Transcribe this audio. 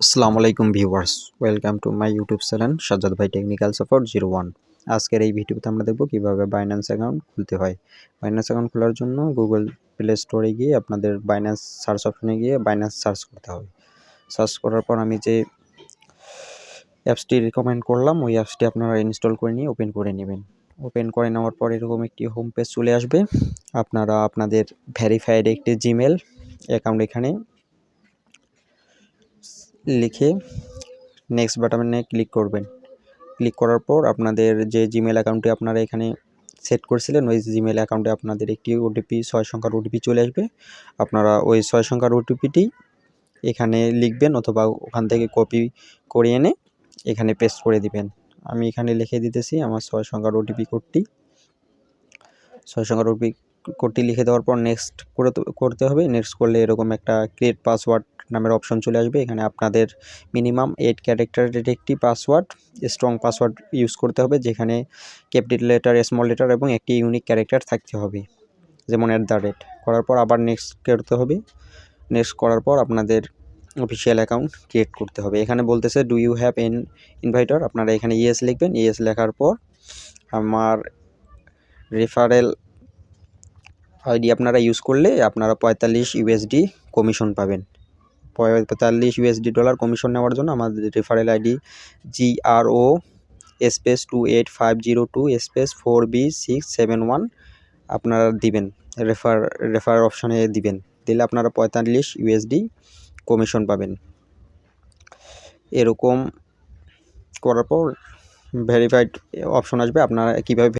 আসসালামু আলাইকুম viewers, welcome to my YouTube channel Sajjad ভাই টেকনিক্যাল সাপোর্ট 01। আজকের এই ভিডিওতে আমরা দেখব কিভাবে বাইন্যান্স অ্যাকাউন্ট খুলতে হয়। বাইন্যান্স অ্যাকাউন্ট খোলার জন্য গুগল প্লে স্টোরে গিয়ে আপনাদের বাইন্যান্স সার্চ অপশনে গিয়ে বাইন্যান্স সার্চ করতে হবে। সার্চ করার পর আমি যে অ্যাপসটি রিকমেন্ড করলাম ওই অ্যাপসটি আপনারা ইনস্টল করে নিয়ে ওপেন করে নেবেন। ওপেন করে নেওয়ার পর এরকম একটি হোম পেজ চলে আসবে। আপনারা আপনাদের ভেরিফাইড একটি জিমেল অ্যাকাউন্ট এখানে লিখে নেক্সট বাটনে ক্লিক করবেন। ক্লিক করার পর আপনাদের যে জিমেল অ্যাকাউন্টটি আপনারা এখানে সেট করেছিলেন ওই জিমেল অ্যাকাউন্টে আপনাদের একটি ওটিপি 6 সংখ্যার ওটিপি চলে আসবে। আপনারা ওই 6 সংখ্যার ওটিপিটি এখানে লিখবেন অথবা ওখান থেকে কপি করে এনে এখানে পেস্ট করে দিবেন। আমি এখানে লিখে দিতেছি আমার 6 সংখ্যার ওটিপি কোডটি। 6 সংখ্যার ওটিপি কোডটি লিখে দেওয়ার পর নেক্সট করতে হবে। নেক্সট করলে এরকম একটা ক্রিয়েট পাসওয়ার্ড নামের অপশন চলে আসবে। এখানে আপনাদের মিনিমাম 8 ক্যারেক্টারের একটি পাসওয়ার্ড, স্ট্রং পাসওয়ার্ড ইউজ করতে হবে, যেখানে ক্যাপিটাল লেটার, স্মল লেটার এবং একটি ইউনিক ক্যারেক্টার থাকতে হবে, যেমন @ করার পর আবার নেক্সট করতে হবে। নেক্সট করার পর আপনাদের অফিসিয়াল অ্যাকাউন্ট ক্রিয়েট করতে হবে। এখানে বলতেছে ডু ইউ হ্যাভ এন ইনভাইটর, আপনারা এখানে ইয়েস লিখবেন। ইয়েস লেখার পর আমার রেফারেল আইডি আপনারা ইউজ করলে আপনারা 45 USD কমিশন পাবেন। 45 USD ডলার কমিশন নেওয়ার জন্য আমাদের রেফারেল আইডি GRO_2502/4B671 আপনারা দিবেন, রেফার অপশানে দিবেন। দিলে আপনারা 45 USD কমিশন পাবেন। এরকম করার পর ভেরিফাইড অপশন আসবে। আপনারা কীভাবে